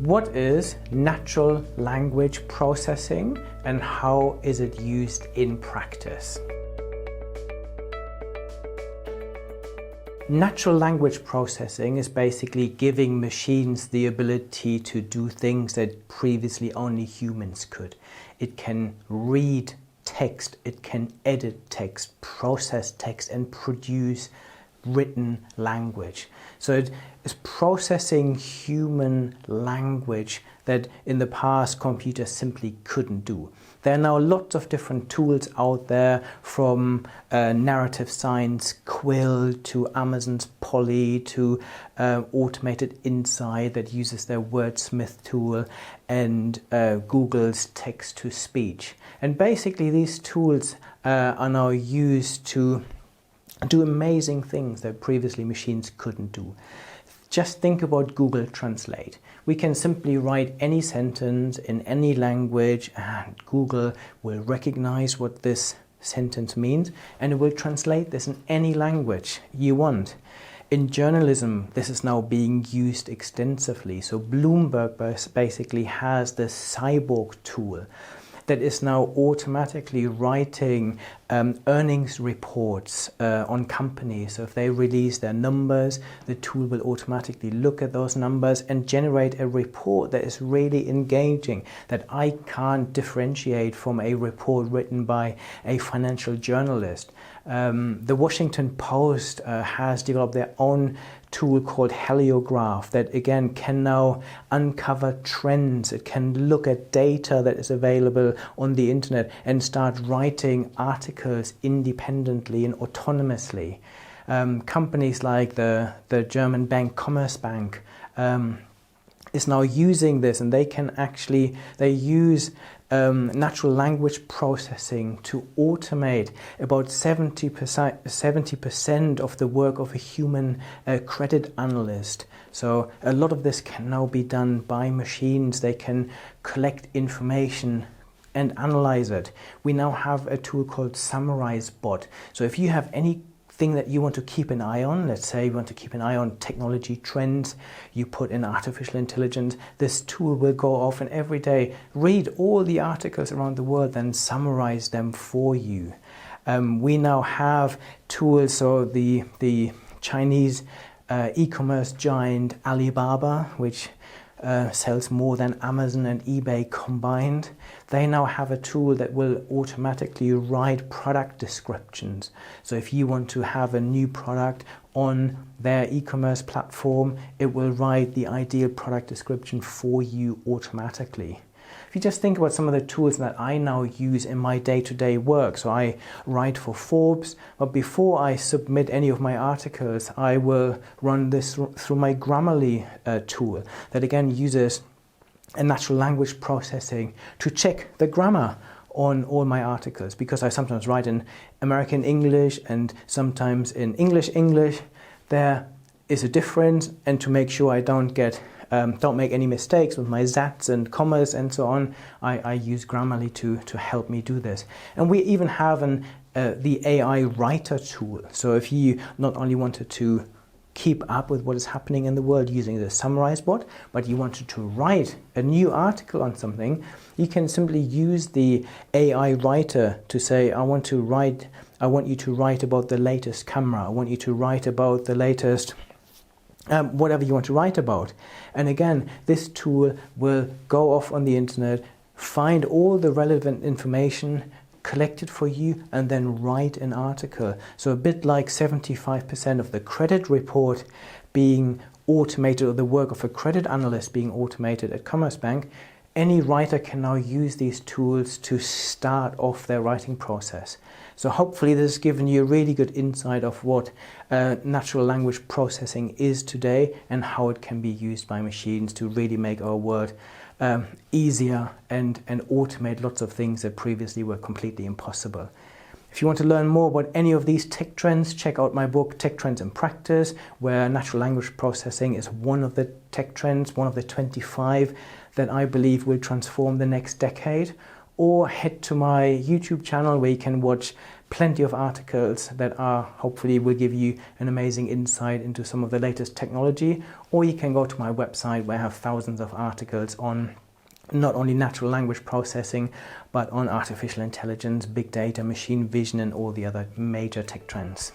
What is natural language processing and how is it used in practice? Natural language processing is basically giving machines the ability to do things that previously only humans could. It can read text, it can edit text, process text, and produce written language. So it is processing human language that in the past computers simply couldn't do. There are now lots of different tools out there, from narrative science, Quill, to Amazon's Polly, to Automated Insight that uses their wordsmith tool, and Google's text-to-speech. And basically these tools are now used to do amazing things that previously machines couldn't do. Just think about Google Translate. We can simply write any sentence in any language and Google will recognize what this sentence means and it will translate this in any language you want. In journalism, this is now being used extensively. So Bloomberg basically has this cyborg tool that is now automatically writing earnings reports on companies. So if they release their numbers, the tool will automatically look at those numbers and generate a report that is really engaging, that I can't differentiate from a report written by a financial journalist. The Washington Post has developed their own tool called Heliograph that again can now uncover trends. It can look at data that is available on the internet and start writing articles independently and autonomously. Companies like the German bank Commerzbank is now using this, and they use natural language processing to automate about 70% of the work of a human credit analyst. So a lot of this can now be done by machines. They can collect information and analyze it. We now have a tool called Summarize Bot. So if you have anything that you want to keep an eye on, let's say you want to keep an eye on technology trends, you put in artificial intelligence, this tool will go off and every day read all the articles around the world and summarize them for you. We now have tools, so the Chinese e-commerce giant Alibaba, which sells more than Amazon and eBay combined. They now have a tool that will automatically write product descriptions. So if you want to have a new product on their e-commerce platform, it will write the ideal product description for you automatically. If you just think about some of the tools that I now use in my day-to-day work, so I write for Forbes, but before I submit any of my articles, I will run this through my Grammarly tool that again uses a natural language processing to check the grammar on all my articles, because I sometimes write in American English and sometimes in English. There is a difference, and to make sure I don't make any mistakes with my zats and commas and so on, I use Grammarly to help me do this. And we even have the AI writer tool. So if you not only wanted to keep up with what is happening in the world using the Summarize Bot, but you wanted to write a new article on something, you can simply use the AI writer to say, I want you to write about the latest camera, I want you to write about the latest whatever you want to write about. And again, this tool will go off on the internet, find all the relevant information, collect it for you, and then write an article. So a bit like 75% of the credit report being automated, or the work of a credit analyst being automated at Commerzbank, any writer can now use these tools to start off their writing process. So hopefully this has given you a really good insight of what natural language processing is today and how it can be used by machines to really make our world easier and automate lots of things that previously were completely impossible. If you want to learn more about any of these tech trends, check out my book, Tech Trends in Practice, where natural language processing is one of the tech trends, one of the 25 that I believe will transform the next decade. or head to my YouTube channel where you can watch plenty of articles that are hopefully will give you an amazing insight into some of the latest technology, or you can go to my website where I have thousands of articles on not only natural language processing, but on artificial intelligence, big data, machine vision, and all the other major tech trends.